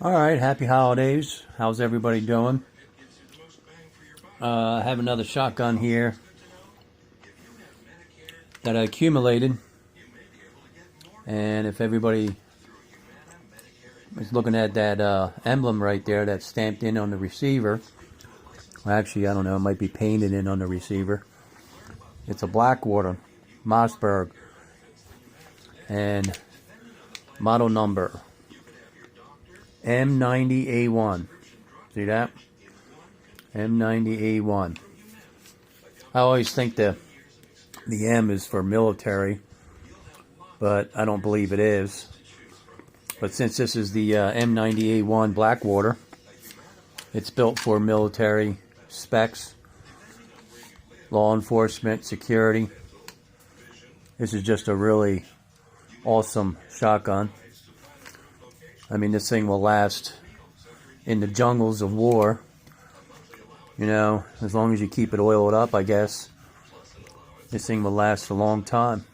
Alright, happy holidays. How's everybody doing? I have another shotgun here that I accumulated. And if everybody is looking at that emblem right there that's stamped in on the receiver, well, actually, I don't know, it might be painted in on the receiver. It's a Blackwater, Mossberg, and model number M590A1. See that? M590A1. I always think the M is for military, but I don't believe it is. But since this is the M590A1 Blackwater, it's built for military specs, law enforcement, security. This is just a really awesome shotgun. I mean, this thing will last in the jungles of war, you know, as long as you keep it oiled up, I guess. This thing will last a long time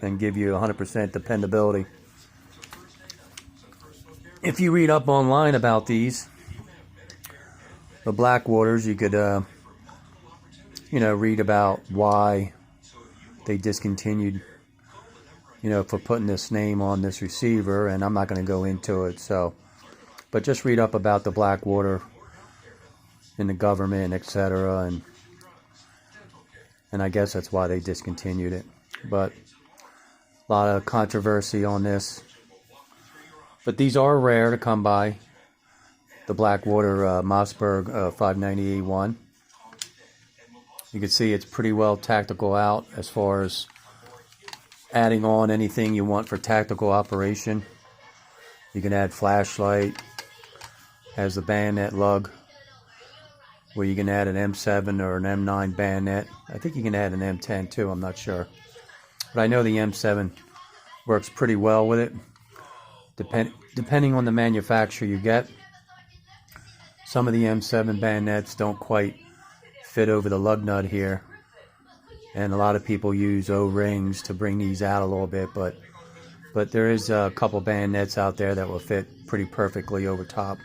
and give you 100% dependability. If you read up online about these, the Blackwaters, you could, you know, read about why they discontinued, you know, for putting this name on this receiver, and I'm not going to go into it, so, but just read up about the Blackwater in the government, etc., and I guess that's why they discontinued it. But a lot of controversy on this. But these are rare to come by, the Blackwater Mossberg 590A1. You can see it's pretty well tactical out as far as adding on anything you want for tactical operation. You can add flashlight, has the bayonet lug, where you can add an M7 or an M9 bayonet. I think you can add an M10 too, I'm not sure. But I know the M7 works pretty well with it, depending on the manufacturer you get. Some of the M7 bayonets don't quite fit over the lug nut here, and a lot of people use O-rings to bring these out a little bit, but there is a couple bayonets out there that will fit pretty perfectly over top.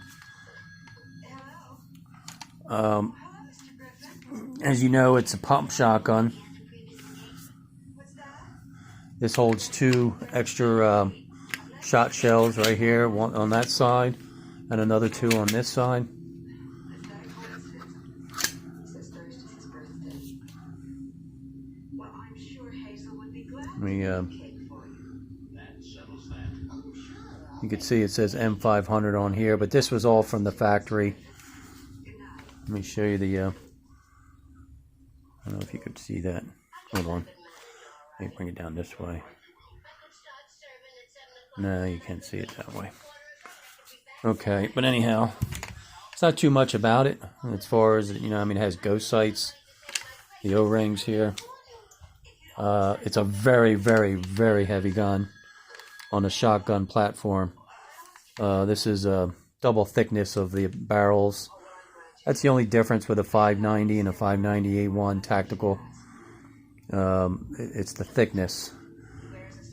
As you know, it's a pump shotgun. This holds 2 extra shot shells right here, one on that side and another 2 on this side. You can see it says M500 on here, but this was all from the factory. Let me show you the, I don't know if you could see that. Hold on. Let me bring it down this way. No, you can't see it that way. Okay, but anyhow, it's not too much about it as far as, you know, I mean, it has ghost sights, the O-rings here. It's a very, very, very heavy gun on a shotgun platform. This is a double thickness of the barrels. That's the only difference with a 590 and a 590A1 tactical. It's the thickness.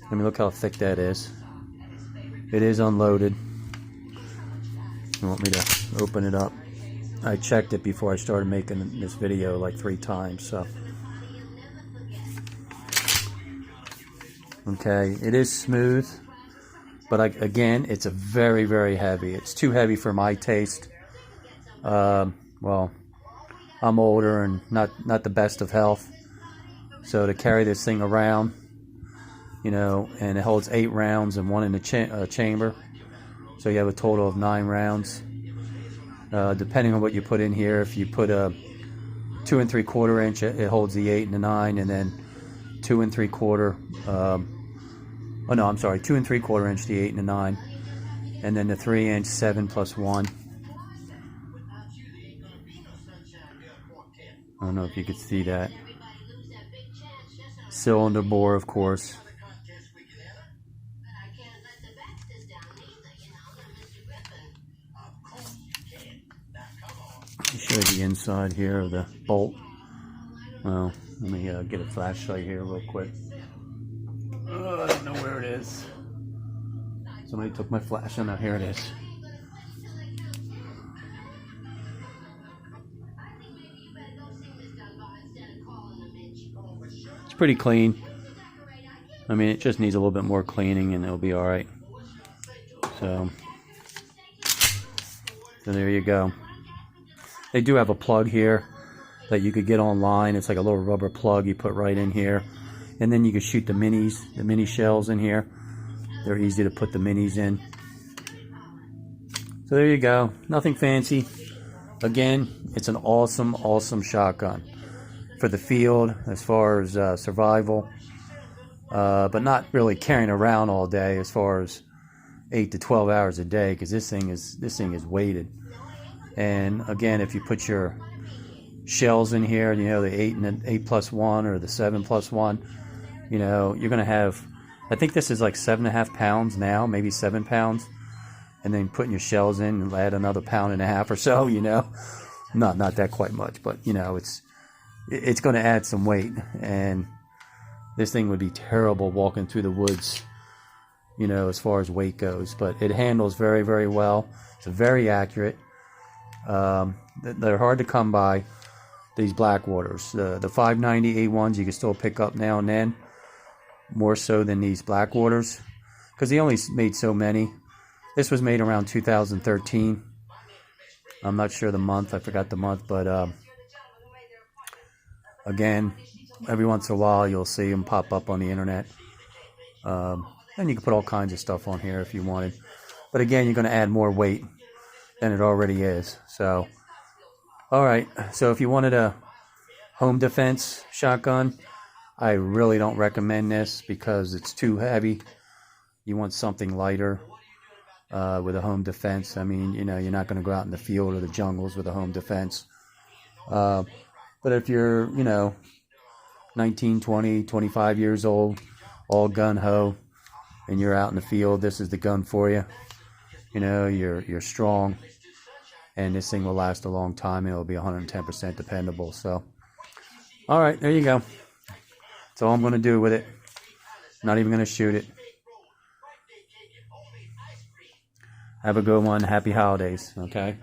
I mean, look how thick that is. It is unloaded. You want me to open it up? I checked it before I started making this video like 3 times, so. Okay, it is smooth, but again, it's a very, very heavy. It's too heavy for my taste. Well, I'm older and not the best of health, so to carry this thing around, you know, and it holds 8 rounds and 1 in the chamber, so you have a total of 9 rounds. Depending on what you put in here, if you put a 2 3/4 inch, it holds the 8 and the 9, and then 2 3/4. Oh no, I'm sorry, 2 3/4 inch, the 8 and the 9, and then the 3 inch 7 plus 1. I don't know if you could see that. Cylinder bore, of course. Let me show you the inside here of the bolt. Well, let me get a flashlight here real quick. I don't know where it is. Somebody took my flash, and now here it is. pretty clean. I mean, it just needs a little bit more cleaning and it'll be all right. So there you go. They do have a plug here that you could get online. It's like a little rubber plug you put right in here. And then you can shoot the mini shells in here. They're easy to put the minis in. So there you go. Nothing fancy. Again, it's an awesome shotgun for the field as far as survival. But not really carrying around all day as far as 8 to 12 hours a day, because this thing is weighted. And again, if you put your shells in here, you know, the 8+1 or the 7+1, you know, you're gonna have, I think this is like 7.5 pounds now, maybe 7 pounds, and then putting your shells in and add another 1.5 pounds or so, you know, not that quite much, but you know, it's going to add some weight. And this thing would be terrible walking through the woods, you know, as far as weight goes. But it handles very, very well. It's very accurate. They're hard to come by, these Blackwaters. The 590A1s you can still pick up now and then, more so than these Blackwaters, because they only made so many. This was made around 2013. I'm not sure the month. I forgot the month, but again, every once in a while you'll see them pop up on the internet. And you can put all kinds of stuff on here if you wanted. But again, you're going to add more weight than it already is. So, all right. So if you wanted a home defense shotgun, I really don't recommend this because it's too heavy. You want something lighter with a home defense. I mean, you know, you're not going to go out in the field or the jungles with a home defense. But if you're, you know, 19, 20, 25 years old, all gun-ho, and you're out in the field, this is the gun for you. You know, you're strong, and this thing will last a long time, and it'll be 110% dependable. So, all right, there you go. That's all I'm going to do with it. Not even going to shoot it. Have a good one. Happy holidays, okay?